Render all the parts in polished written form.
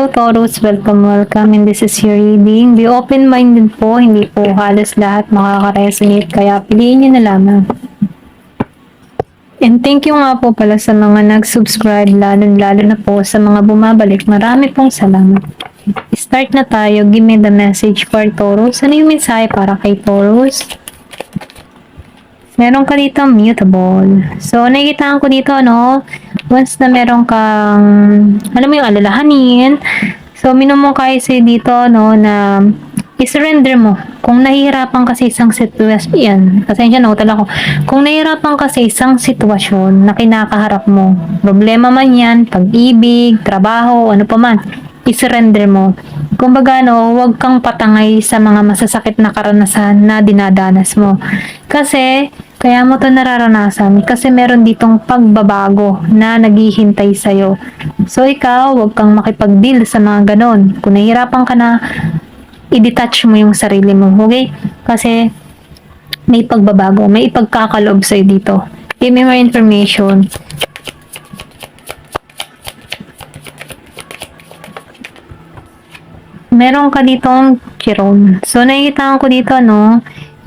Hello Taurus, welcome and this is your reading. Be open-minded po, hindi po halos lahat makaka-resonate kaya piliin nyo na lamang. And thank you nga po pala sa mga nag-subscribe, lalo na po sa mga bumabalik. Marami pong salamat. Start na tayo. Give me the message for Taurus. Ano yung mensahe para kay Taurus? Meron ka dito mutable. So, nakikita ko dito, once na meron kang, alam mo yung alalahanin, so, minumong kayo sa'yo dito, na i-surrender mo. Kung nahihirapan ka sa isang sitwasyon, yan, pasensya na, utal ako. Kung nahihirapan ka sa isang sitwasyon na kinakaharap mo, problema man yan, pag-ibig, trabaho, ano pa man, i-surrender mo. Kumbaga, huwag kang patangay sa mga masasakit na karanasan na dinadanas mo. Kasi, kaya mo to nararanasan kasi meron ditong pagbabago na naghihintay sa'yo. So, ikaw, huwag kang makipag-deal sa mga ganon. Kung nahihirapan ka na, i-detach mo yung sarili mo, okay? Kasi, may pagbabago, may ipagkakaloob sa'yo dito. Give me more information. Meron ka ditong Chiron. So, nakikita ko dito,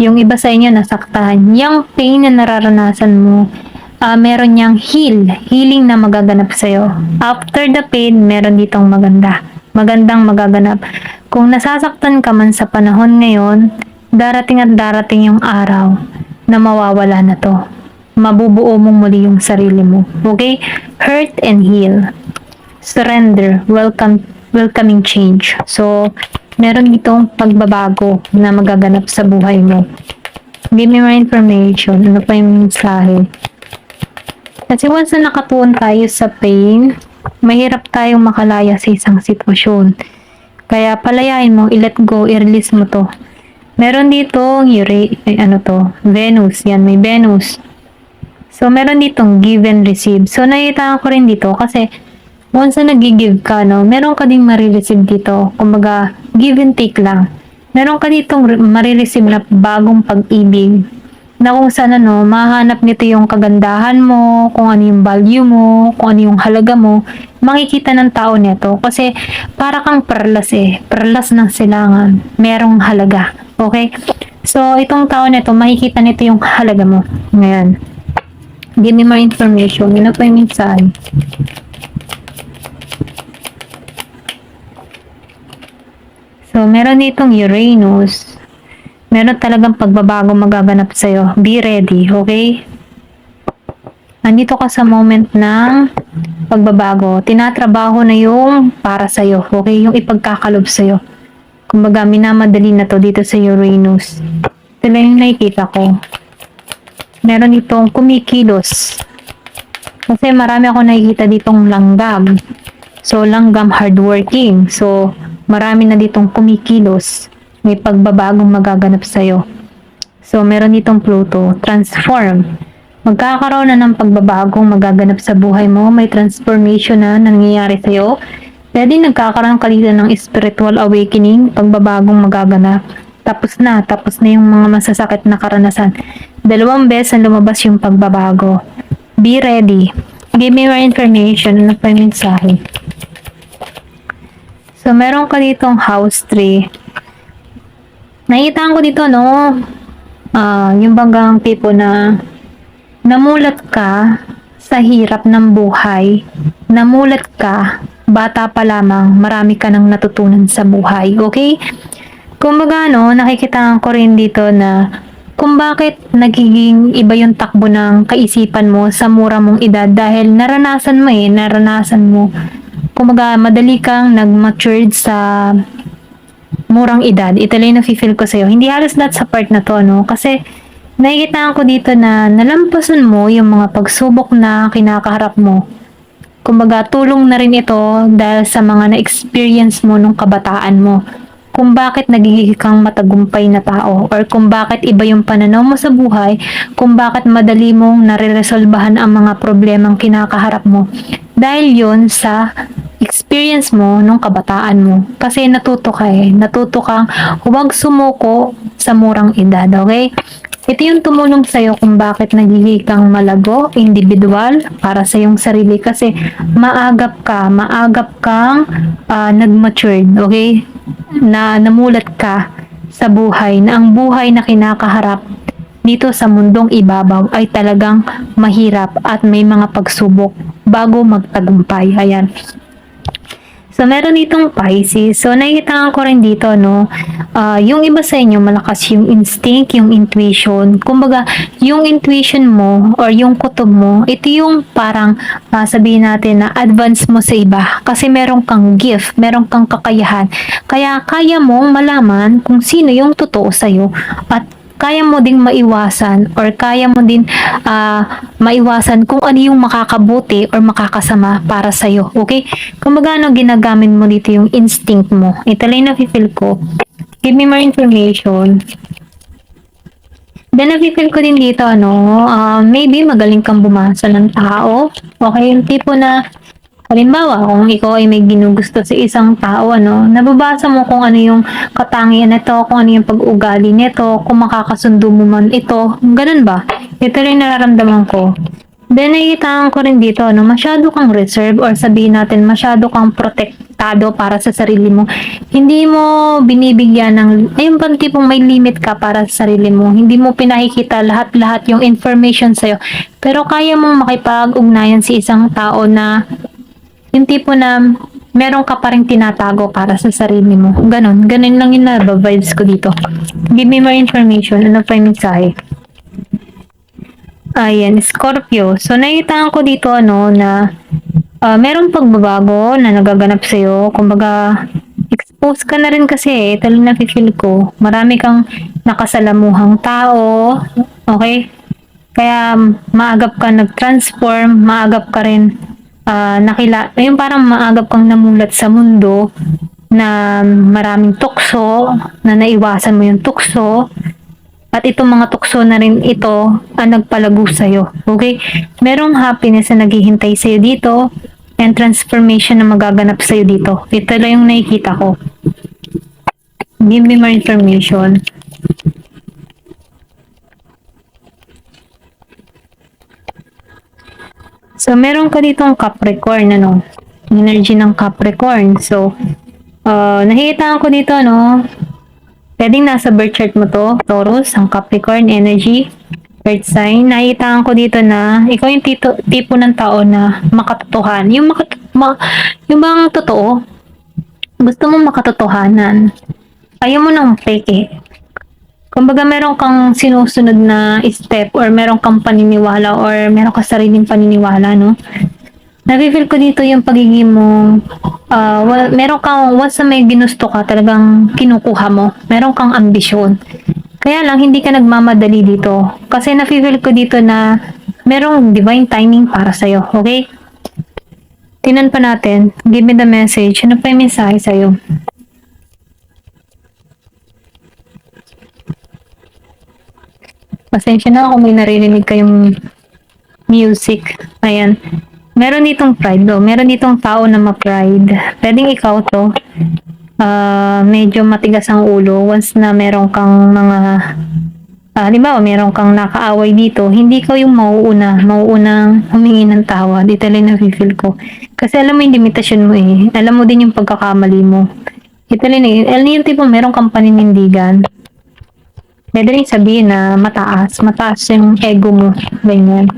yung iba sa inyo nasaktan. Yung pain na nararanasan mo, meron niyang healing na magaganap sa'yo. After the pain, meron ditong magandang magaganap. Kung nasasaktan ka man sa panahon ngayon, darating at darating yung araw na mawawala na to. Mabubuo mo muli yung sarili mo. Okay? Hurt and heal. Surrender. Welcoming change. So, meron ditong pagbabago na magaganap sa buhay mo. Give me more information. Ano pa yung mensahe? Kasi once na nakatuon tayo sa pain, mahirap tayong makalaya sa isang sitwasyon. Kaya palayain mo, i-let go, i-release mo to. Meron ditong Venus. Yan, may Venus. So, meron ditong give and receive. So, nakita ko rin dito kasi once na nag-give ka, meron ka ding marireceive dito. Kumbaga, give and take lang. Meron ka ditong marireceive na bagong pag-ibig. Na kung saan, mahanap nito yung kagandahan mo, kung ano yung value mo, kung ano yung halaga mo. Makikita ng tao nito. Kasi, para kang perlas Perlas ng silangan. Merong halaga. Okay? So, itong tao nito, makikita nito yung halaga mo. Ngayon. Give me more information. Yun na po yung mensahe. So, meron ditong Uranus. Meron talagang pagbabago magaganap sa'yo. Be ready, okay? Andito ka sa moment ng pagbabago. Tinatrabaho na yung para sa'yo, okay? Yung ipagkakalob sa'yo. Kumbaga, minamadali na to dito sa Uranus. Ito lang yung nakikita ko. Meron ditong kumikilos. Kasi marami ako nakikita ditong langgam. So, langgam hardworking. So, marami na ditong kumikilos. May pagbabagong magaganap sa'yo. So, meron ditong Pluto. Transform. Magkakaroon na ng pagbabagong magaganap sa buhay mo. May transformation na nangyayari sa'yo. Pwede nagkakaroon ka dito ng spiritual awakening. Pagbabagong magaganap. Tapos na yung mga masasakit na karanasan. 2 beses na lumabas yung pagbabago. Be ready. Give me more information. Ano pa yung mensahe? So, meron ka ditong house tree. Nakita ko dito, yung bagang tipo na namulat ka sa hirap ng buhay. Namulat ka, bata pa lamang, marami ka nang natutunan sa buhay. Okay? Kumbaga, nakikita ko rin dito na kung bakit nagiging iba yung takbo ng kaisipan mo sa mura mong edad dahil naranasan mo. Kumbaga, madali kang nag-matured sa murang edad. Ito lang yung nafe-feel ko sa'yo. Hindi halos lahat sa part na to, Kasi, nakikita ko dito na nalampasan mo yung mga pagsubok na kinakaharap mo. Kumbaga, tulong na rin ito dahil sa mga na-experience mo nung kabataan mo. Kung bakit nagiging kang matagumpay na tao or kung bakit iba yung pananaw mo sa buhay, kung bakit madali mong nare-resolbahan ang mga problemang kinakaharap mo. Dahil yun sa experience mo nung kabataan mo. Kasi natuto kang huwag sumuko sa murang edad, okay? Ito yung tumulong sa'yo kung bakit nagiging kang malago, individual, para sa iyong sarili kasi maagap kang nag-matured, okay? Na namulat ka sa buhay, na ang buhay na kinakaharap dito sa mundong ibabaw ay talagang mahirap at may mga pagsubok bago magtagumpay. Ayan. So, meron ditong Pisces. So, nakikita ko rin dito, no, yung iba sa inyo, malakas yung instinct, yung intuition. Kumbaga, yung intuition mo or yung kutob mo, ito yung parang sabihin natin na advance mo sa iba. Kasi meron kang gift, meron kang kakayahan. Kaya kaya mong malaman kung sino yung totoo sa'yo at kaya mo ding maiwasan or kaya mo din maiwasan kung ano yung makakabuti or makakasama para sa'yo. Okay? Kung magano ginagamit mo dito yung instinct mo. Ito lang na-feel ko. Give me more information. Then, na-feel ko din dito, maybe magaling kang bumasa ng tao. Okay? Yung tipo na halimbawa, kung ikaw ay may ginugusto sa isang tao, nababasa mo kung ano yung katangian nito, kung ano yung pag-ugali nito, kung makakasundo mo man ito, ganun ba? Ito rin nararamdaman ko. Then, nakikita ko rin dito, masyado kang reserve or sabihin natin, masyado kang protektado para sa sarili mo. Hindi mo binibigyan ng, ayun bang tipong may limit ka para sa sarili mo. Hindi mo pinakikita lahat-lahat yung information sa'yo. Pero kaya mong makipag-ugnayan sa isang tao na yung tipo na meron ka pa rin tinatago para sa sarili mo. Ganon lang yung nababibes ko dito. Give me more information. Ano pa yung mensahe? Ayan, Scorpio. So, nakita ko dito, na meron pagbabago na nagaganap sa'yo. Kumbaga, expose ka na rin kasi, ito lang na-feel ko. Marami kang nakasalamuhang tao. Okay? Kaya, maagap ka nag-transform, maagap ka rin yung parang maagap kang namulat sa mundo na maraming tukso, na naiwasan mo yung tukso, at itong mga tukso na rin ito ang nagpalago sa'yo. Okay? Merong happiness na naghihintay sa'yo dito and transformation na magaganap sa'yo dito. Ito lang yung nakikita ko. Give me more information. So, meron ka ditong Capricorn, energy ng Capricorn. So, nakikita ko dito, pwedeng nasa birth chart mo to, Taurus, ang Capricorn energy, earth sign. Nakikita ko dito na ikaw yung tipo ng tao na makatotohan. Yung bang totoo, gusto mong makatotohanan. Ayaw mo nang peke. Kumbaga meron kang sinusunod na step or meron kang paniniwala or meron ka sariling paniniwala, Nafe-feel ko dito yung pagiging mo, meron kang, once na may ginusto ka, talagang kinukuha mo. Meron kang ambisyon. Kaya lang, hindi ka nagmamadali dito. Kasi nafe-feel ko dito na merong divine timing para sa'yo, okay? Tinan pa natin. Give me the message. Ano pa yung mensahe sa'yo? Pasensya na kung may naririnig kayong music. Ayan. Meron ditong pride, Meron ditong tao na ma-pride. Pwedeng ikaw to. Medyo matigas ang ulo. Once na meron kang mga halimbawa, meron kang nakaaway dito, hindi ka yung mauunang humingi ng tawad. Dito lang na-feel ko. Kasi alam mo yung limitasyon mo eh. Alam mo din yung pagkakamali mo. Ito lang eh. Alam yung tipo, meron kang paninindigan. Pwede rin sabihin na mataas yung ego mo, ganyan.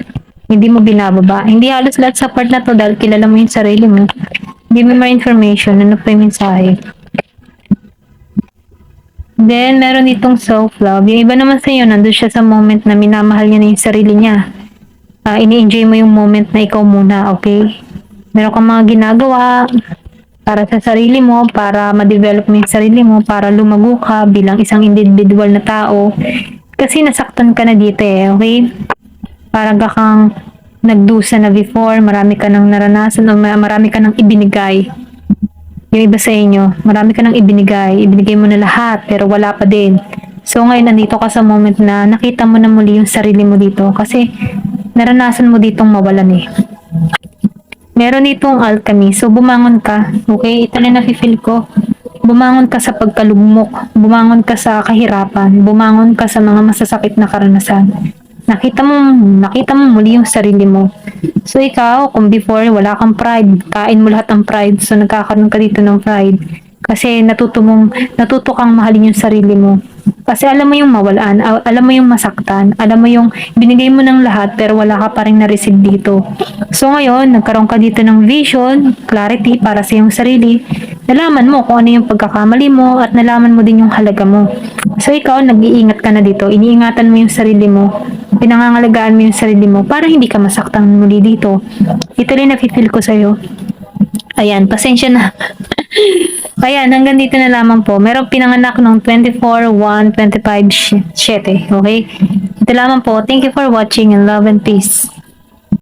Hindi mo binababa. Hindi halos lahat sa part na to dahil kilala mo yung sarili mo. Give me more information. Ano pa yung mensahe? Then, meron itong self-love. Yung iba naman sa iyo, nandun siya sa moment na minamahal niya na yung sarili niya. Ini-enjoy mo yung moment na ikaw muna, okay? Meron kang mga ginagawa para sa sarili mo, para ma-develop mo yung sarili mo, para lumago ka bilang isang individual na tao. Kasi nasaktan ka na dito eh, okay? Parang kang nagdusa na before, marami ka nang naranasan o marami ka nang ibinigay. Yung iba sa inyo, marami ka nang ibinigay mo na lahat, pero wala pa din. So ngayon, nandito ka sa moment na nakita mo na muli yung sarili mo dito kasi naranasan mo ditong mawalan eh. Meron itong alchemy. So, bumangon ka. Okay? Ito na nafe-feel ko. Bumangon ka sa pagkalugmok, bumangon ka sa kahirapan, bumangon ka sa mga masasakit na karanasan. Nakita mo muli yung sarili mo. So ikaw, kung before wala kang pride, kain mo lahat ng pride, so nagkakaroon ka dito ng pride. Kasi natuto kang mahalin yung sarili mo. Kasi alam mo yung mawalaan, alam mo yung masaktan, alam mo yung binigay mo ng lahat pero wala ka pa rin na-receive dito. So ngayon, nagkaroon ka dito ng vision, clarity para sa iyong sarili. Nalaman mo kung ano yung pagkakamali mo at nalaman mo din yung halaga mo. So ikaw, nag-iingat ka na dito, iniingatan mo yung sarili mo, pinangangalagaan mo yung sarili mo para hindi ka masaktan muli dito. Ito rin na-feel ko sa'yo. Ayan, pasensya na. Ayan, hanggang dito na lamang po. Merong pinanganak ng 24/1/25/7. Okay? Ito lamang po. Thank you for watching and love and peace.